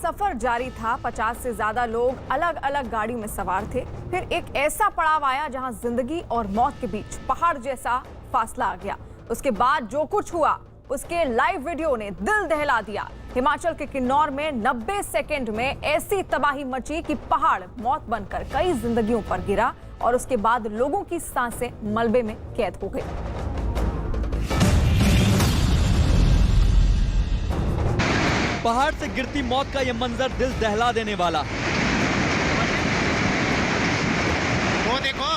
सफर जारी था। 50 से ज्यादा लोग अलग अलग गाड़ी में सवार थे। फिर एक ऐसा पड़ाव आया जहां जिंदगी और मौत के बीच पहाड़ जैसा फासला आ गया। उसके बाद जो कुछ हुआ उसके लाइव वीडियो ने दिल दहला दिया। हिमाचल के किन्नौर में 90 सेकंड में ऐसी तबाही मची कि पहाड़ मौत बनकर कई जिंदगियों पर गिरा और उसके बाद लोगों की सांसें मलबे में कैद हो गई। पहाड़ से गिरती मौत का यह मंजर दिल दहला देने वाला। वो देखो,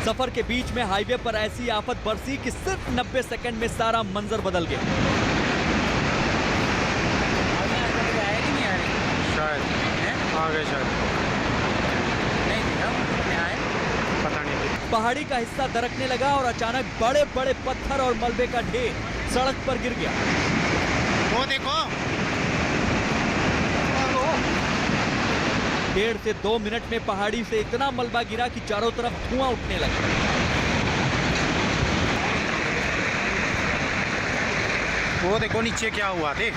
सफर के बीच में हाईवे पर ऐसी आफत बरसी कि सिर्फ 90 सेकंड में सारा मंजर बदल गया। शायद आ गए, शायद पता नहीं। पहाड़ी का हिस्सा दरकने लगा और अचानक बड़े बड़े पत्थर और मलबे का ढेर सड़क पर गिर गया। वो देखो, 1.5 से 2 मिनट में पहाड़ी से इतना मलबा गिरा कि चारों तरफ धुआं उठने लगा। वो देखो नीचे क्या हुआ, देख।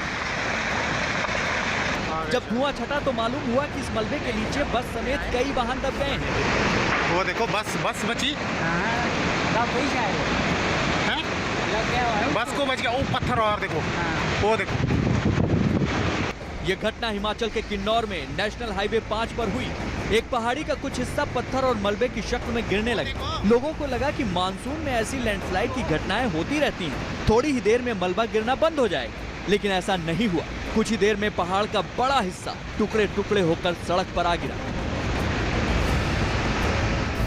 जब धुआं छटा तो मालूम हुआ कि इस मलबे के नीचे बस समेत कई वाहन दब गए हैं। वो देखो, बस बची। बस को बच गया। वो पत्थर और देखो, वो देखो। ये घटना हिमाचल के किन्नौर में नेशनल हाईवे 5 पर हुई। एक पहाड़ी का कुछ हिस्सा पत्थर और मलबे की शक्ल में गिरने लगा। लोगों को लगा कि मानसून में ऐसी लैंडस्लाइड की घटनाएं होती रहती हैं, थोड़ी ही देर में मलबा गिरना बंद हो जाएगा। लेकिन ऐसा नहीं हुआ। कुछ ही देर में पहाड़ का बड़ा हिस्सा टुकड़े टुकड़े होकर सड़क पर आ गिरा।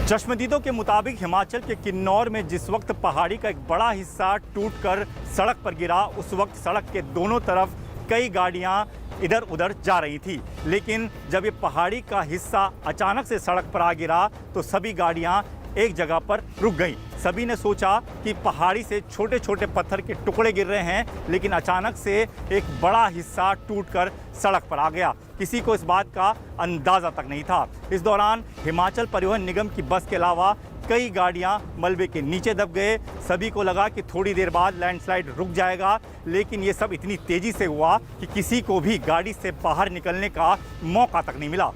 चश्मदीदों के मुताबिक हिमाचल के किन्नौर में जिस वक्त पहाड़ी का एक बड़ा हिस्सा टूटकर सड़क पर गिरा, उस वक्त सड़क के दोनों तरफ कई गाड़ियां इधर उधर जा रही थी। लेकिन जब ये पहाड़ी का हिस्सा अचानक से सड़क पर आ गिरा तो सभी गाड़ियां एक जगह पर रुक गई। सभी ने सोचा कि पहाड़ी से छोटे छोटे पत्थर के टुकड़े गिर रहे हैं, लेकिन अचानक से एक बड़ा हिस्सा टूटकर सड़क पर आ गया। किसी को इस बात का अंदाज़ा तक नहीं था। इस दौरान हिमाचल परिवहन निगम की बस के अलावा कई गाड़ियां मलबे के नीचे दब गए। सभी को लगा कि थोड़ी देर बाद लैंडस्लाइड रुक जाएगा, लेकिन ये सब इतनी तेज़ी से हुआ कि किसी को भी गाड़ी से बाहर निकलने का मौका तक नहीं मिला।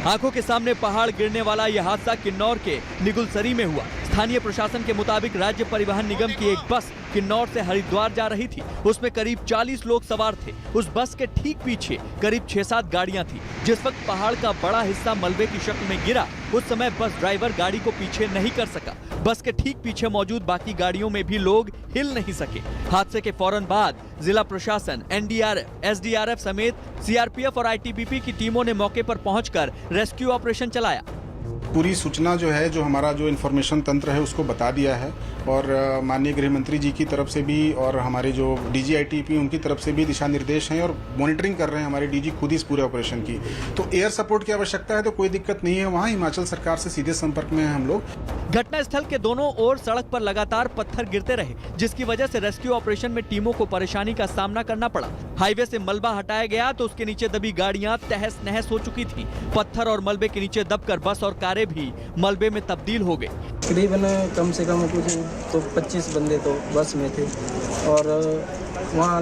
आंखों के सामने पहाड़ गिरने वाला यह हादसा किन्नौर के निगुलसरी में हुआ। स्थानीय प्रशासन के मुताबिक राज्य परिवहन निगम की एक बस किन्नौर से हरिद्वार जा रही थी। उसमें करीब 40 लोग सवार थे। उस बस के ठीक पीछे करीब 6-7 गाड़ियां थी। जिस वक्त पहाड़ का बड़ा हिस्सा मलबे की शक्ल में गिरा, उस समय बस ड्राइवर गाड़ी को पीछे नहीं कर सका। बस के ठीक पीछे मौजूद बाकी गाड़ियों में भी लोग हिल नहीं सके। हादसे के फौरन बाद जिला प्रशासन, एनडीआरएफ, एसडीआरएफ समेत सीआरपीएफ और आईटीबीपी की टीमों ने मौके पर पहुंचकर रेस्क्यू ऑपरेशन चलाया। पूरी सूचना जो है, जो हमारा जो इन्फॉर्मेशन तंत्र है उसको बता दिया है और माननीय गृह मंत्री जी की तरफ से भी और हमारे जो डीजी आईटीबीपी उनकी तरफ से भी दिशा निर्देश हैं और मॉनिटरिंग कर रहे हैं हमारे डीजी खुद इस पूरे ऑपरेशन की। तो एयर सपोर्ट की आवश्यकता है तो कोई दिक्कत नहीं है, वहाँ हिमाचल सरकार से सीधे संपर्क में हैं हम लोग। घटनास्थल के दोनों ओर सड़क पर लगातार पत्थर गिरते रहे, जिसकी वजह से रेस्क्यू ऑपरेशन में टीमों को परेशानी का सामना करना पड़ा। हाईवे से मलबा हटाया गया तो उसके नीचे दबी गाड़ियां तहस नहस हो चुकी थी। पत्थर और मलबे के नीचे दबकर बस और कारें भी मलबे में तब्दील हो गई। करीबन कम से कम कुछ तो 25 बंदे तो बस में थे और वहाँ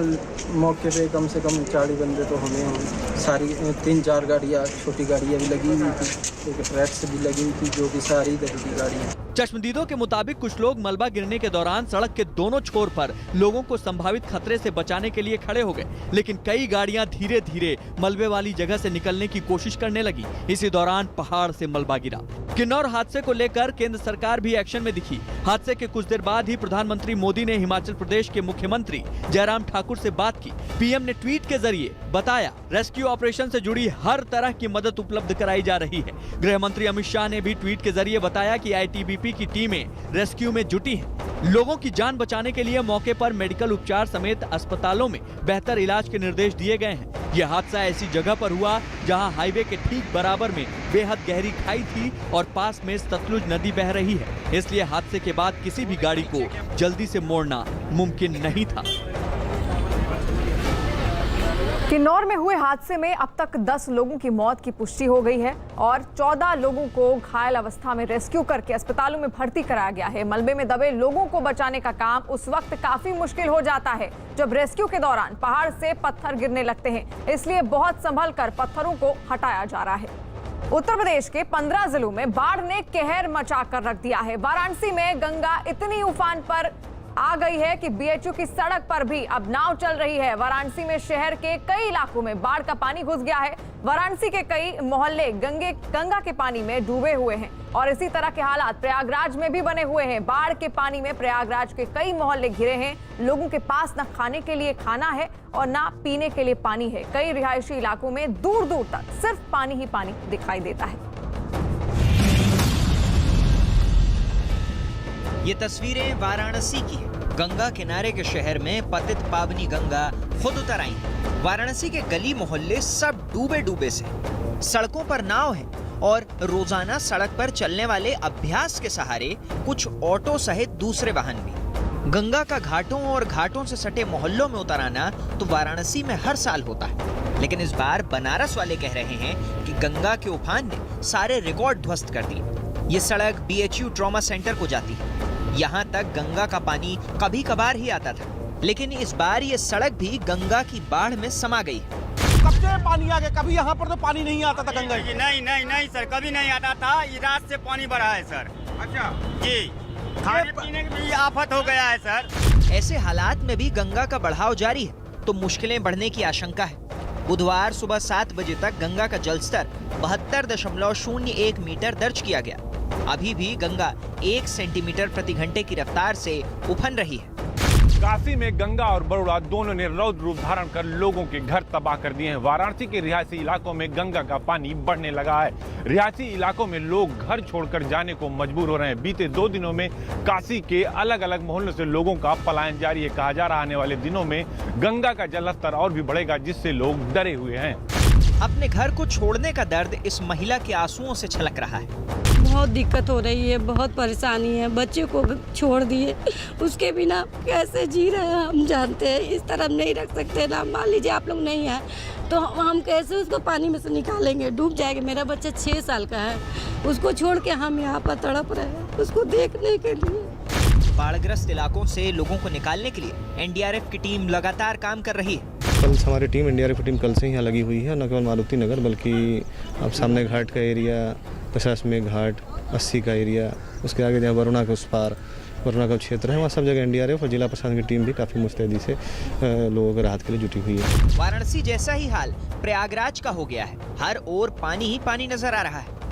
मौके पे कम से कम 40 बंदे तो हमें सारी 3-4 गाड़ियाँ, छोटी गाड़ियाँ भी लगी हुई थी, एक ट्रैक्स भी लगी हुई थी, जो कि सारी इधर की गाड़ियाँ। चश्मदीदों के मुताबिक कुछ लोग मलबा गिरने के दौरान सड़क के दोनों छोर पर लोगों को संभावित खतरे से बचाने के लिए खड़े हो गए, लेकिन कई गाड़ियां धीरे धीरे मलबे वाली जगह से निकलने की कोशिश करने लगी। इसी दौरान पहाड़ से मलबा गिरा। किन्नौर हादसे को लेकर केंद्र सरकार भी एक्शन में दिखी। हादसे के कुछ देर बाद ही प्रधानमंत्री मोदी ने हिमाचल प्रदेश के मुख्यमंत्री जयराम ठाकुर से बात की। पीएम ने ट्वीट के जरिए बताया, रेस्क्यू ऑपरेशन से जुड़ी हर तरह की मदद उपलब्ध कराई जा रही है। गृह मंत्री अमित शाह ने भी ट्वीट के जरिए बताया कि आईटीबीपी की टीमें रेस्क्यू में जुटी हैं। लोगों की जान बचाने के लिए मौके पर मेडिकल उपचार समेत अस्पतालों में बेहतर इलाज के निर्देश दिए गए हैं। यह हादसा ऐसी जगह पर हुआ जहां हाईवे के ठीक बराबर में बेहद गहरी खाई थी और पास में सतलुज नदी बह रही है। इसलिए हादसे के बाद किसी भी गाड़ी को जल्दी से मोड़ना मुमकिन नहीं था। किन्नौर में हुए हादसे में अब तक 10 लोगों की मौत की पुष्टि हो गई है और 14 लोगों को घायल अवस्था में रेस्क्यू करके अस्पतालों में भर्ती कराया गया है। मलबे में दबे लोगों को बचाने का काम उस वक्त काफी मुश्किल हो जाता है जब रेस्क्यू के दौरान पहाड़ से पत्थर गिरने लगते हैं, इसलिए बहुत संभल कर पत्थरों को हटाया जा रहा है। उत्तर प्रदेश के 15 जिलों में बाढ़ ने कहर मचा कर रख दिया है। वाराणसी में गंगा इतनी उफान पर आ गई है कि बीएचयू की सड़क पर भी अब नाव चल रही है। वाराणसी में शहर के कई इलाकों में बाढ़ का पानी घुस गया है। वाराणसी के कई मोहल्ले गंगा के पानी में डूबे हुए हैं और इसी तरह के हालात प्रयागराज में भी बने हुए हैं। बाढ़ के पानी में प्रयागराज के कई मोहल्ले घिरे हैं। लोगों के पास न खाने के लिए खाना है और न पीने के लिए पानी है। कई रिहायशी इलाकों में दूर दूर तक सिर्फ पानी ही पानी दिखाई देता है। ये तस्वीरें वाराणसी की है। गंगा किनारे के शहर में पतित पावनी गंगा खुद उतर आई है। वाराणसी के गली मोहल्ले सब डूबे डूबे से। सड़कों पर नाव है और रोजाना सड़क पर चलने वाले अभ्यास के सहारे कुछ ऑटो सहित दूसरे वाहन भी। गंगा का घाटों और घाटों से सटे मोहल्लों में उतर आना तो वाराणसी में हर साल होता है, लेकिन इस बार बनारस वाले कह रहे हैं कि गंगा के उफान ने सारे रिकॉर्ड ध्वस्त कर दिए। ये सड़क बीएचयू ट्रॉमा सेंटर को जाती है। यहाँ तक गंगा का पानी कभी कभार ही आता था, लेकिन इस बार ये सड़क भी गंगा की बाढ़ में समा गई है। कब से पानी आ गया? कभी यहाँ पर तो पानी नहीं आता था गंगा। नहीं सर, कभी नहीं आता था। ये रात से पानी बढ़ा है सर। अच्छा जी, खाने पीने की भी आफत हो गया है सर। ऐसे हालात में भी गंगा का बढ़ाव जारी है तो मुश्किलें बढ़ने की आशंका है। बुधवार सुबह 7 बजे तक गंगा का जलस्तर 72.01 मीटर दर्ज किया गया। अभी भी गंगा 1 सेंटीमीटर प्रति घंटे की रफ्तार से उफन रही है। काशी में गंगा और बरुआ दोनों ने रौद्र रूप धारण कर लोगों के घर तबाह कर दिए हैं। वाराणसी के रिहायशी इलाकों में गंगा का पानी बढ़ने लगा है। रिहायशी इलाकों में लोग घर छोड़कर जाने को मजबूर हो रहे हैं। बीते 2 दिनों में काशी के अलग अलग मोहल्लों से लोगों का पलायन जारी है। कहा जा रहा है आने वाले दिनों में गंगा का जलस्तर और भी बढ़ेगा, जिससे लोग डरे हुए हैं। अपने घर को छोड़ने का दर्द इस महिला के आंसुओं से छलक रहा है। बहुत दिक्कत हो रही है, बहुत परेशानी है। बच्चे को छोड़ दिए, उसके बिना कैसे जी रहे हैं हम जानते हैं। इस तरह नहीं रख सकते ना। मान लीजिए आप लोग नहीं हैं तो हम कैसे उसको पानी में से निकालेंगे? डूब जाएगा। मेरा बच्चा 6 साल का है, उसको छोड़ के हम यहाँ पर तड़प रहे हैं उसको देखने के लिए। बाढ़ग्रस्त इलाकों से लोगों को निकालने के लिए एनडीआरएफ की टीम लगातार काम कर रही है। कल हमारी टीम एनडीआरएफ की टीम कल से यहाँ लगी हुई है। न केवल मारुति नगर बल्कि अब सामने घाट का एरिया, 50 में घाट, 80 का एरिया, उसके आगे जहाँ वरुणा के उस पार वरुणा का क्षेत्र है, वहाँ सब जगह एनडीआरएफ और जिला प्रशासन की टीम भी काफ़ी मुस्तैदी से लोगों को राहत के लिए जुटी हुई है। वाराणसी जैसा ही हाल प्रयागराज का हो गया है। हर ओर पानी ही पानी नजर आ रहा है।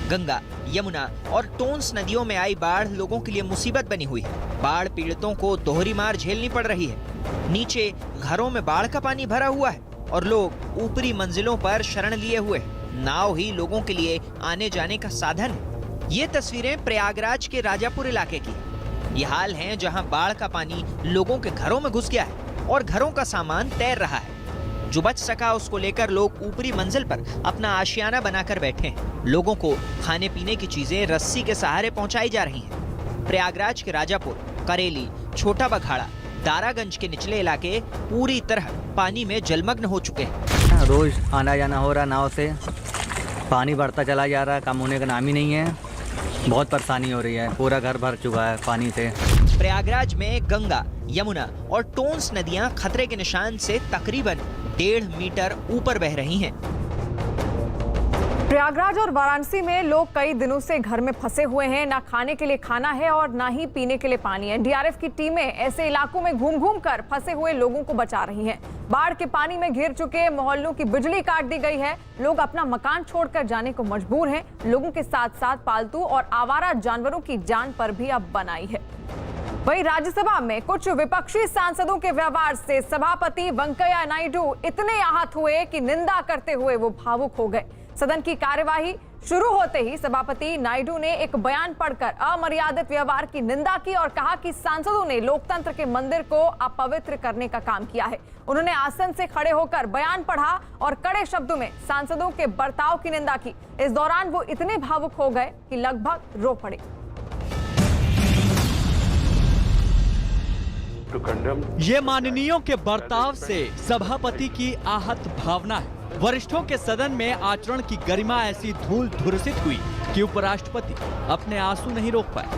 गंगा, यमुना और टोंस नदियों में आई बाढ़ लोगों के लिए मुसीबत बनी हुई है। बाढ़ पीड़ितों को दोहरी मार झेलनी पड़ रही है। नीचे घरों में बाढ़ का पानी भरा हुआ है और लोग ऊपरी मंजिलों पर शरण लिए हुए हैं। नाव ही लोगों के लिए आने जाने का साधन है। ये तस्वीरें प्रयागराज के राजापुर इलाके की। ये हाल है जहां बाढ़ का पानी लोगों के घरों में घुस गया है और घरों का सामान तैर रहा है। जो बच सका उसको लेकर लोग ऊपरी मंजिल पर अपना आशियाना बनाकर बैठे हैं। लोगों को खाने पीने की चीजें रस्सी के सहारे पहुंचाई जा रही हैं। प्रयागराज के राजापुर, करेली, छोटा बघाड़ा, दारागंज के निचले इलाके पूरी तरह पानी में जलमग्न हो चुके हैं। रोज आना जाना हो रहा नाव से, पानी बढ़ता चला जा रहा है, कम होने का नाम ही नहीं है। बहुत परेशानी हो रही है, पूरा घर भर चुका है पानी से। प्रयागराज में गंगा, यमुना और टोंस नदियां खतरे के निशान से तकरीबन 1.5 मीटर ऊपर बह रही हैं। प्रयागराज और वाराणसी में लोग कई दिनों से घर में फंसे हुए हैं। ना खाने के लिए खाना है और ना ही पीने के लिए पानी है। एनडीआरएफ की टीमें ऐसे इलाकों में घूम घूम कर फंसे हुए लोगों को बचा रही हैं। बाढ़ के पानी में घिर चुके मोहल्लों की बिजली काट दी गई है। लोग अपना मकान छोड़कर जाने को मजबूर हैं। लोगों के साथ साथ पालतू और आवारा जानवरों की जान पर भी अब बनाई है। वहीं राज्यसभा में कुछ विपक्षी सांसदों के व्यवहार से सभापति वेंकैया नायडू इतने आहत हुए कि निंदा करते हुए वो भावुक हो गए। सदन की कार्यवाही शुरू होते ही सभापति नायडू ने एक बयान पढ़कर अमर्यादित व्यवहार की निंदा की और कहा कि सांसदों ने लोकतंत्र के मंदिर को अपवित्र करने का काम किया है। उन्होंने आसन से खड़े होकर बयान पढ़ा और कड़े शब्दों में सांसदों के बर्ताव की निंदा की। इस दौरान वो इतने भावुक हो गए कि लगभग रो पड़े। to condemn. ये माननीयों के बर्ताव से सभापति की आहत भावना है। वरिष्ठों के सदन में आचरण की गरिमा ऐसी धूल धुरसित हुई कि उपराष्ट्रपति अपने आंसू नहीं रोक पाए।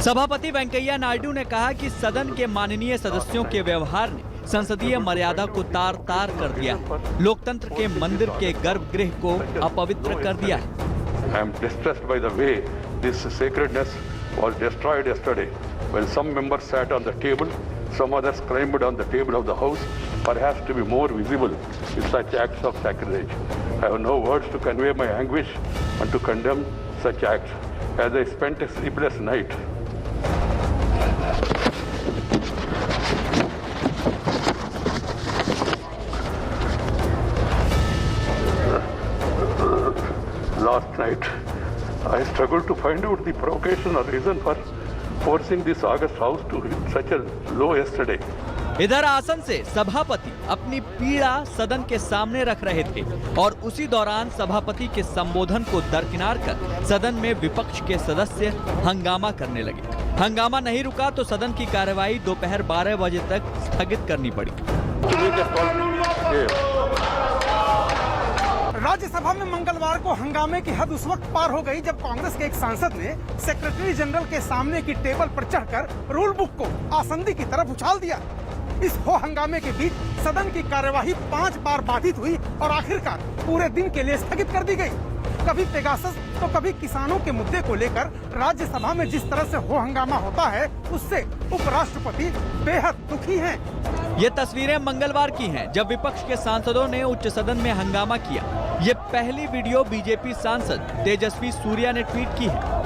सभापति वेंकैया नायडू ने कहा कि सदन के माननीय सदस्यों के व्यवहार ने संसदीय मर्यादा को तार तार कर दिया है, लोकतंत्र के मंदिर के गर्भगृह को अपवित्र कर दिया है। I am distressed by the way this sacredness was destroyed yesterday when some members sat on the table, some others climbed on the table of the house, perhaps to be more visible in such acts of sacrilege. I have no words to convey my anguish and to condemn such acts as I spent a sleepless night. Last night, I struggled to find out the provocation or reason for forcing this August House to hit such a low yesterday. इधर आसन से सभापति अपनी पीड़ा सदन के सामने रख रहे थे और उसी दौरान सभापति के संबोधन को दरकिनार कर सदन में विपक्ष के सदस्य हंगामा करने लगे। हंगामा नहीं रुका तो सदन की कार्यवाही दोपहर 12 बजे तक स्थगित करनी पड़ी। राज्यसभा में मंगलवार को हंगामे की हद उस वक्त पार हो गई जब कांग्रेस के एक सांसद ने सेक्रेटरी जनरल के सामने की टेबल पर चढ़कर रूल बुक को आसंदी की तरफ उछाल दिया। इस हो हंगामे के बीच सदन की कार्यवाही 5 बार बाधित हुई और आखिरकार पूरे दिन के लिए स्थगित कर दी गई। कभी पेगासस तो कभी किसानों के मुद्दे को लेकर राज्यसभा में जिस तरह से हो हंगामा होता है उससे उपराष्ट्रपति बेहद दुखी हैं। ये तस्वीरें मंगलवार की हैं जब विपक्ष के सांसदों ने उच्च सदन में हंगामा किया। ये पहली वीडियो बीजेपी सांसद तेजस्वी सूर्या ने ट्वीट की है।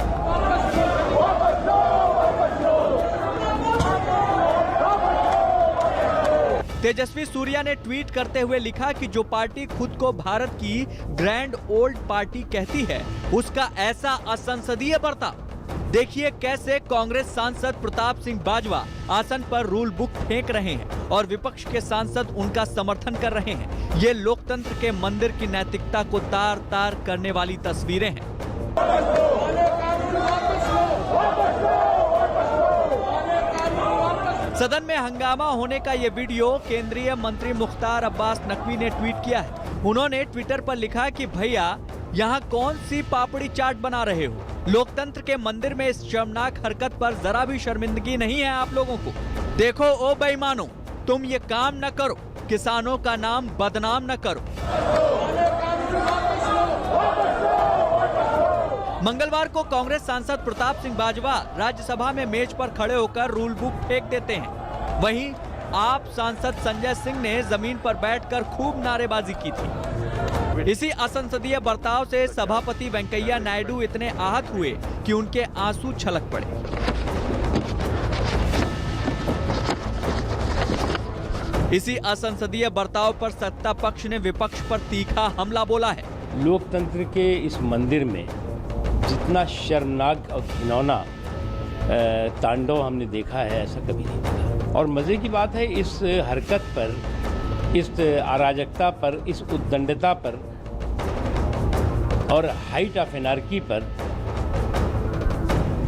तेजस्वी सूर्या ने ट्वीट करते हुए लिखा कि जो पार्टी खुद को भारत की ग्रैंड ओल्ड पार्टी कहती है उसका ऐसा असंसदीय बर्ताव। देखिए कैसे कांग्रेस सांसद प्रताप सिंह बाजवा आसन पर रूल बुक फेंक रहे हैं और विपक्ष के सांसद उनका समर्थन कर रहे हैं। ये लोकतंत्र के मंदिर की नैतिकता को तार तार करने वाली तस्वीरें हैं। सदन में हंगामा होने का ये वीडियो केंद्रीय मंत्री मुख्तार अब्बास नकवी ने ट्वीट किया है। उन्होंने ट्विटर पर लिखा कि भैया यहाँ कौन सी पापड़ी चाट बना रहे हो। लोकतंत्र के मंदिर में इस शर्मनाक हरकत पर जरा भी शर्मिंदगी नहीं है आप लोगों को। देखो ओ बेईमानों, तुम ये काम न करो, किसानों का नाम बदनाम न करो। मंगलवार को कांग्रेस सांसद प्रताप सिंह बाजवा राज्यसभा में मेज पर खड़े होकर रूल बुक फेंक देते हैं। वहीं आप सांसद संजय सिंह ने जमीन पर बैठकर खूब नारेबाजी की थी। इसी असंसदीय बर्ताव से सभापति वेंकैया नायडू इतने आहत हुए कि उनके आंसू छलक पड़े। इसी असंसदीय बर्ताव पर सत्ता पक्ष ने विपक्ष पर तीखा हमला बोला है। लोकतंत्र के इस मंदिर में जितना शर्मनाक और घिनौना तांडव हमने देखा है ऐसा कभी नहीं देखा। और मज़े की बात है इस हरकत पर, इस अराजकता पर, इस उद्दंडता पर और हाइट ऑफ एनार्की पर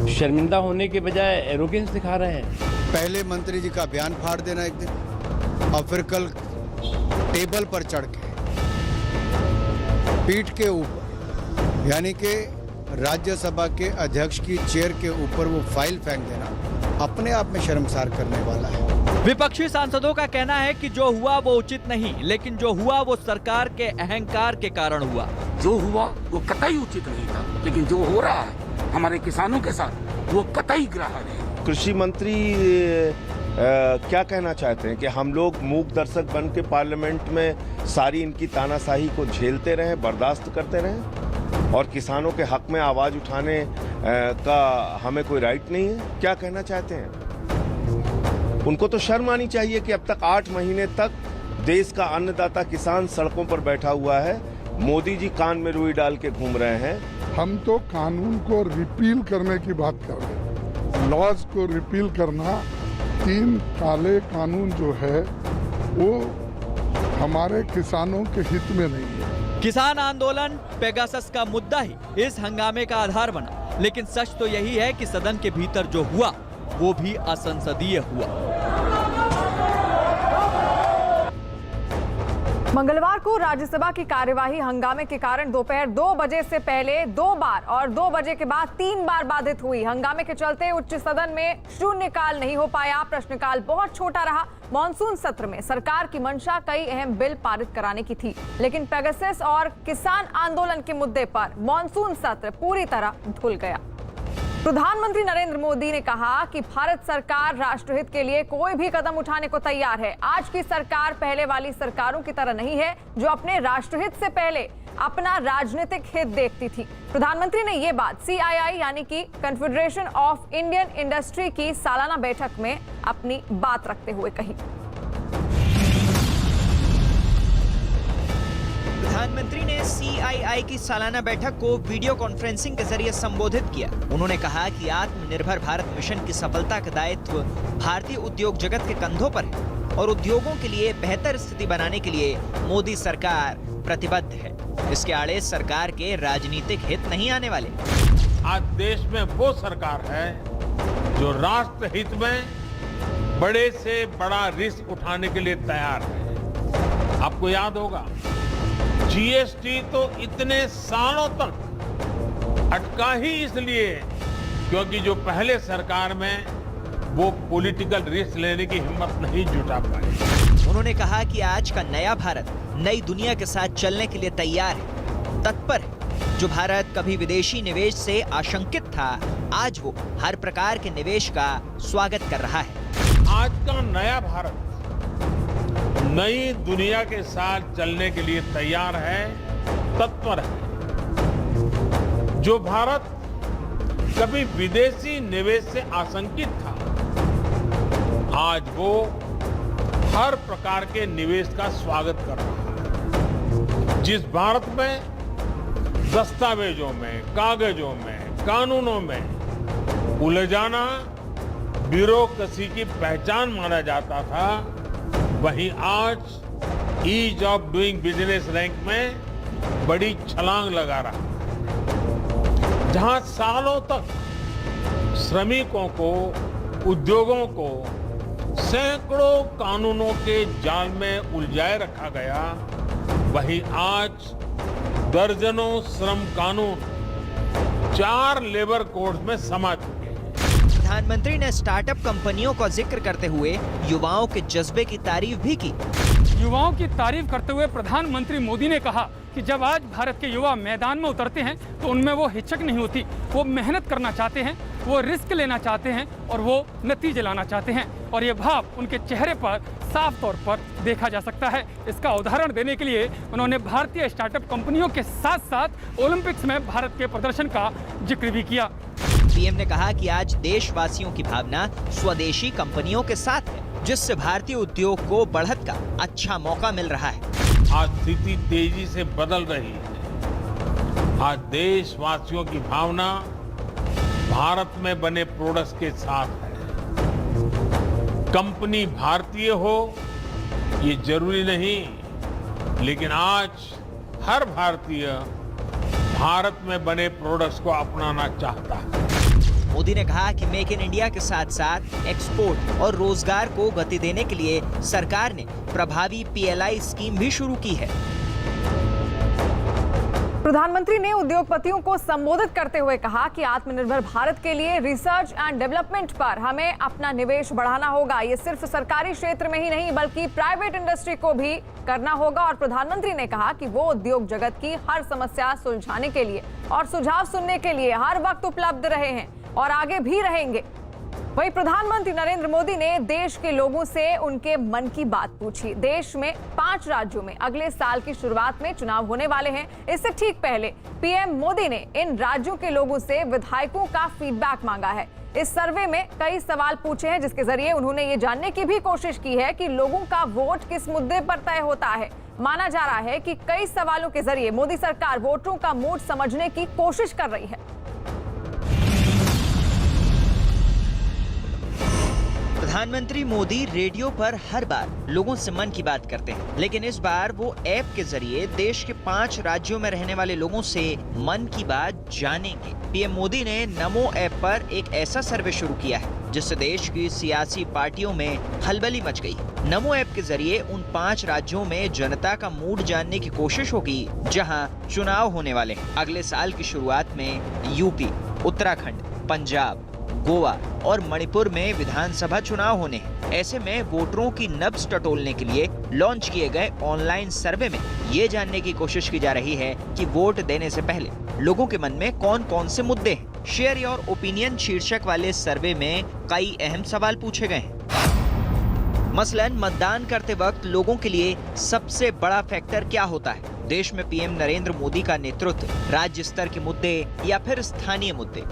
शर्मिंदा होने के बजाय एरोगेंस दिखा रहे हैं। पहले मंत्री जी का बयान फाड़ देना एक दिन और फिर कल टेबल पर चढ़ के पीठ के ऊपर यानी कि राज्यसभा के अध्यक्ष की चेयर के ऊपर वो फाइल फेंक देना अपने आप में शर्मसार करने वाला है। विपक्षी सांसदों का कहना है कि जो हुआ वो उचित नहीं, लेकिन जो हुआ वो सरकार के अहंकार के कारण हुआ। जो हुआ वो कतई उचित नहीं था, लेकिन जो हो रहा है हमारे किसानों के साथ वो कतई ग्राह्य है। कृषि मंत्री क्या कहना चाहते हैं कि हम लोग मूक दर्शक बन के पार्लियामेंट में सारी इनकी तानाशाही को झेलते रहें, बर्दाश्त करते रहें और किसानों के हक में आवाज उठाने का हमें कोई राइट नहीं है? क्या कहना चाहते हैं? उनको तो शर्म आनी चाहिए कि अब तक 8 महीने तक देश का अन्नदाता किसान सड़कों पर बैठा हुआ है, मोदी जी कान में रुई डाल के घूम रहे हैं। हम तो कानून को रिपील करने की बात कर रहे हैं। लॉज को रिपील करना, 3 काले कानून जो है वो हमारे किसानों के हित में नहीं है। किसान आंदोलन पेगासस का मुद्दा ही इस हंगामे का आधार बना, लेकिन सच तो यही है कि सदन के भीतर जो हुआ वो भी असंसदीय हुआ। मंगलवार को राज्यसभा की कार्यवाही हंगामे के कारण दोपहर 2 बजे से पहले 2 बार और 2 बजे के बाद 3 बार बाधित हुई। हंगामे के चलते उच्च सदन में शून्यकाल नहीं हो पाया, प्रश्नकाल बहुत छोटा रहा। मॉनसून सत्र में सरकार की मंशा कई अहम बिल पारित कराने की थी, लेकिन पेगासस और किसान आंदोलन के मुद्दे पर मॉनसून सत्र पूरी तरह धुल गया। प्रधानमंत्री नरेंद्र मोदी ने कहा कि भारत सरकार राष्ट्रहित के लिए कोई भी कदम उठाने को तैयार है। आज की सरकार पहले वाली सरकारों की तरह नहीं है जो अपने राष्ट्रहित से पहले अपना राजनीतिक हित देखती थी। प्रधानमंत्री ने ये बात CII यानी कि कन्फेडरेशन ऑफ इंडियन इंडस्ट्री की सालाना बैठक में अपनी बात रखते हुए कही। प्रधानमंत्री ने CII की सालाना बैठक को वीडियो कॉन्फ्रेंसिंग के जरिए संबोधित किया। उन्होंने कहा कि आत्मनिर्भर भारत मिशन की सफलता का दायित्व भारतीय उद्योग जगत के कंधों पर है और उद्योगों के लिए बेहतर स्थिति बनाने के लिए मोदी सरकार प्रतिबद्ध है। इसके आड़े सरकार के राजनीतिक हित नहीं आने वाले। आज देश में वो सरकार है जो राष्ट्र हित में बड़े से बड़ा रिस्क उठाने के लिए तैयार है। आपको याद होगा GST तो इतने सालों तक अटका ही इसलिए क्योंकि जो पहले सरकार में वो पॉलिटिकल रिस्क लेने की हिम्मत नहीं जुटा पाए। उन्होंने कहा कि आज का नया भारत नई दुनिया के साथ चलने के लिए तैयार है, तत्पर है। जो भारत कभी विदेशी निवेश से आशंकित था, आज वो हर प्रकार के निवेश का स्वागत कर रहा है। आज का नया भारत नई दुनिया के साथ चलने के लिए तैयार है, तत्पर है। जो भारत कभी विदेशी निवेश से आशंकित था, आज वो हर प्रकार के निवेश का स्वागत कर रहा है। जिस भारत में दस्तावेजों में, कागजों में, कानूनों में उलझाना ब्यूरोक्रेसी की पहचान माना जाता था, वहीं आज ease of doing business rank में बड़ी छलांग लगा रहा है। जहां सालों तक श्रमिकों को, उद्योगों को सैकड़ों कानूनों के जाल में उलझाए रखा गया, वहीं आज दर्जनों श्रम कानून 4 लेबर कोड्स में समा चुके हैं। प्रधानमंत्री ने स्टार्टअप कंपनियों का जिक्र करते हुए युवाओं के जज्बे की तारीफ भी की। युवाओं की तारीफ करते हुए प्रधानमंत्री मोदी ने कहा कि जब आज भारत के युवा मैदान में उतरते हैं तो उनमें वो हिचक नहीं होती, वो मेहनत करना चाहते हैं, वो रिस्क लेना चाहते हैं और वो नतीजे लाना चाहते हैं, और ये भाव उनके चेहरे पर साफ तौर पर देखा जा सकता है। इसका उदाहरण देने के लिए उन्होंने भारतीय स्टार्टअप कंपनियों के साथ साथ ओलंपिक्स में भारत के प्रदर्शन का जिक्र भी किया। पीएम ने कहा कि आज देशवासियों की भावना स्वदेशी कंपनियों के साथ है, जिससे भारतीय उद्योग को बढ़त का अच्छा मौका मिल रहा है। आज स्थिति तेजी से बदल रही है। आज देशवासियों की भावना भारत में बने प्रोडक्ट्स के साथ है। कंपनी भारतीय हो ये जरूरी नहीं, लेकिन आज हर भारतीय भारत में बने प्रोडक्ट्स को अपनाना चाहता है। मोदी ने कहा कि मेक इन इंडिया के साथ साथ एक्सपोर्ट और रोजगार को गति देने के लिए सरकार ने प्रभावी PLI स्कीम भी शुरू की है। प्रधानमंत्री ने उद्योगपतियों को संबोधित करते हुए कहा कि आत्मनिर्भर भारत के लिए रिसर्च एंड डेवलपमेंट पर हमें अपना निवेश बढ़ाना होगा। ये सिर्फ सरकारी क्षेत्र में ही नहीं बल्कि प्राइवेट इंडस्ट्री को भी करना होगा। और प्रधानमंत्री ने कहा कि वो उद्योग जगत की हर समस्या सुलझाने के लिए और सुझाव सुनने के लिए हर वक्त उपलब्ध रहे हैं और आगे भी रहेंगे। वहीं प्रधानमंत्री नरेंद्र मोदी ने देश के लोगों से उनके मन की बात पूछी। देश में 5 राज्यों में अगले साल की शुरुआत में चुनाव होने वाले हैं। इससे ठीक पहले पीएम मोदी ने इन राज्यों के लोगों से विधायकों का फीडबैक मांगा है। इस सर्वे में कई सवाल पूछे हैं, जिसके जरिए उन्होंने ये जानने की भी कोशिश की है कि लोगों का वोट किस मुद्दे पर तय होता है। माना जा रहा है कि कई सवालों के जरिए मोदी सरकार वोटरों का मूड समझने की कोशिश कर रही है। प्रधानमंत्री मोदी रेडियो पर हर बार लोगों से मन की बात करते हैं, लेकिन इस बार वो ऐप के जरिए देश के 5 राज्यों में रहने वाले लोगों से मन की बात जानेंगे। पीएम मोदी ने नमो ऐप पर एक ऐसा सर्वे शुरू किया है जिससे देश की सियासी पार्टियों में खलबली मच गई। नमो ऐप के जरिए उन 5 राज्यों में जनता का मूड जानने की कोशिश होगी जहां चुनाव होने वाले हैं। अगले साल की शुरुआत में यूपी, उत्तराखंड, पंजाब, गोवा और मणिपुर में विधानसभा चुनाव होने हैं। ऐसे में वोटरों की नब्ज टटोलने के लिए लॉन्च किए गए ऑनलाइन सर्वे में ये जानने की कोशिश की जा रही है कि वोट देने से पहले लोगों के मन में कौन कौन से मुद्दे हैं। शेयर योर ओपिनियन शीर्षक वाले सर्वे में कई अहम सवाल पूछे गए हैं। मसलन मतदान करते वक्त लोगों के लिए सबसे बड़ा फैक्टर क्या होता है? देश में पीएम नरेंद्र मोदी का नेतृत्व, राज्य स्तर के मुद्दे या फिर स्थानीय मुद्दे?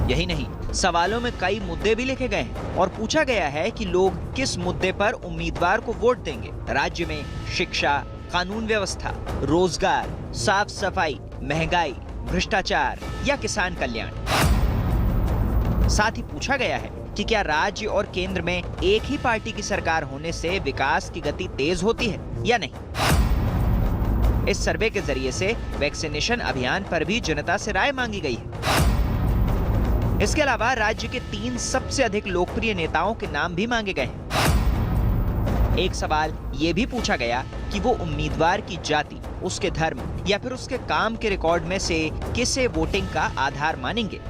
यही नहीं, सवालों में कई मुद्दे भी लिखे गए हैं और पूछा गया है कि लोग किस मुद्दे पर उम्मीदवार को वोट देंगे। राज्य में शिक्षा, कानून व्यवस्था, रोजगार, साफ सफाई, महंगाई, भ्रष्टाचार या किसान कल्याण। साथ ही पूछा गया है कि क्या राज्य और केंद्र में एक ही पार्टी की सरकार होने से विकास की गति तेज होती है या नहीं। इस सर्वे के जरिए से वैक्सीनेशन अभियान पर भी जनता से राय मांगी गई है। इसके अलावा राज्य के 3 सबसे अधिक लोकप्रिय नेताओं के नाम भी मांगे गए हैं। एक सवाल ये भी पूछा गया कि वो उम्मीदवार की जाति, उसके धर्म या फिर उसके काम के रिकॉर्ड में से किसे वोटिंग का आधार मानेंगे।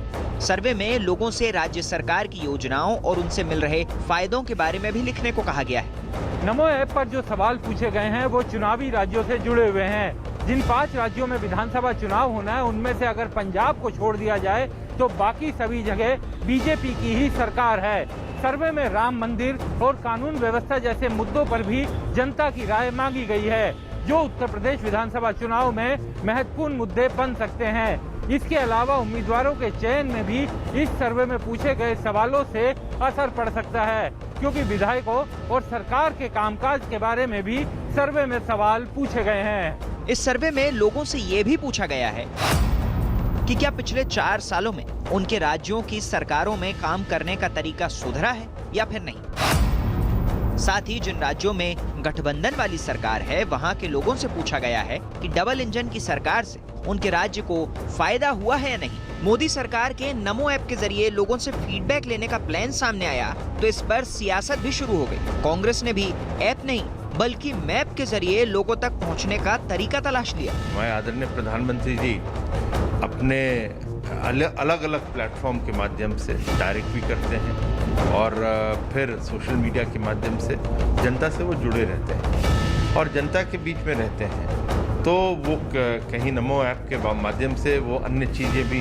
सर्वे में लोगों से राज्य सरकार की योजनाओं और उनसे मिल रहे फायदों के बारे में भी लिखने को कहा गया है। नमो ऐप पर जो सवाल पूछे गए हैं वो चुनावी राज्यों से जुड़े हुए हैं। जिन 5 राज्यों में विधानसभा चुनाव होना है उनमें से अगर पंजाब को छोड़ दिया जाए तो बाकी सभी जगह बीजेपी की ही सरकार है। सर्वे में राम मंदिर और कानून व्यवस्था जैसे मुद्दों पर भी जनता की राय मांगी गई है, जो उत्तर प्रदेश विधानसभा चुनाव में महत्वपूर्ण मुद्दे बन सकते हैं। इसके अलावा उम्मीदवारों के चयन में भी इस सर्वे में पूछे गए सवालों से असर पड़ सकता है, क्योंकि विधायकों और सरकार के कामकाज के बारे में भी सर्वे में सवाल पूछे गए हैं। इस सर्वे में लोगों से ये भी पूछा गया है कि क्या पिछले 4 सालों में उनके राज्यों की सरकारों में काम करने का तरीका सुधरा है या फिर नहीं। साथ ही जिन राज्यों में गठबंधन वाली सरकार है वहां के लोगों से पूछा गया है कि डबल इंजन की सरकार से उनके राज्य को फायदा हुआ है या नहीं। मोदी सरकार के नमो ऐप के जरिए लोगों से फीडबैक लेने का प्लान सामने आया तो इस पर सियासत भी शुरू हो गई। कांग्रेस ने भी ऐप नहीं बल्कि मैप के जरिए लोगों तक पहुंचने का तरीका तलाश लिया। मैं आदरणीय प्रधानमंत्री जी अपने अलग अलग प्लेटफॉर्म के माध्यम से डायरेक्ट भी करते हैं और फिर सोशल मीडिया के माध्यम से जनता से वो जुड़े रहते हैं और जनता के बीच में रहते हैं। तो वो कहीं नमो ऐप के माध्यम से वो अन्य चीज़ें भी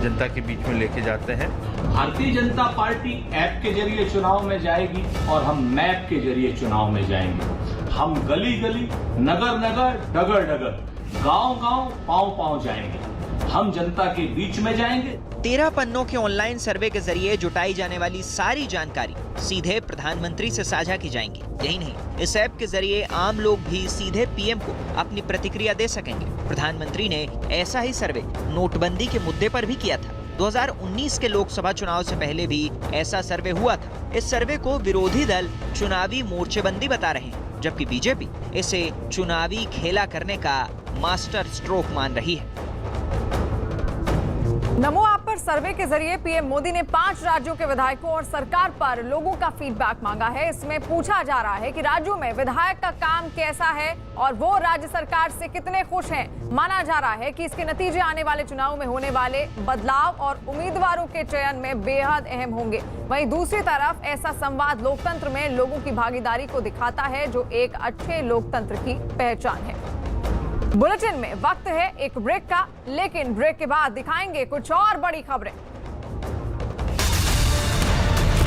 जनता के बीच में लेके जाते हैं। भारतीय जनता पार्टी ऐप के जरिए चुनाव में जाएगी और हम मैप के जरिए चुनाव में जाएंगे। हम गली गली, नगर नगर, डगर डगर, गांव गांव, पांव पांव जाएंगे। हम जनता के बीच में जाएंगे। 13 पन्नों के ऑनलाइन सर्वे के जरिए जुटाई जाने वाली सारी जानकारी सीधे प्रधानमंत्री से साझा की जाएंगी। यही नहीं, इस ऐप के जरिए आम लोग भी सीधे पीएम को अपनी प्रतिक्रिया दे सकेंगे। प्रधानमंत्री ने ऐसा ही सर्वे नोटबंदी के मुद्दे पर भी किया था। 2019 के लोकसभा चुनाव से पहले भी ऐसा सर्वे हुआ था। इस सर्वे को विरोधी दल चुनावी मोर्चेबंदी बता रहे हैं, जबकि बीजेपी इसे चुनावी खेला करने का मास्टर स्ट्रोक मान रही है। नमो ऐप पर सर्वे के जरिए पीएम मोदी ने 5 राज्यों के विधायकों और सरकार पर लोगों का फीडबैक मांगा है। इसमें पूछा जा रहा है कि राज्यों में विधायक का काम कैसा है और वो राज्य सरकार से कितने खुश हैं। माना जा रहा है कि इसके नतीजे आने वाले चुनाव में होने वाले बदलाव और उम्मीदवारों के चयन में बेहद अहम होंगे। वहीं दूसरी तरफ ऐसा संवाद लोकतंत्र में लोगों की भागीदारी को दिखाता है, जो एक अच्छे लोकतंत्र की पहचान है। बुलेटिन में वक्त है एक ब्रेक का, लेकिन ब्रेक के बाद दिखाएंगे कुछ और बड़ी खबरें।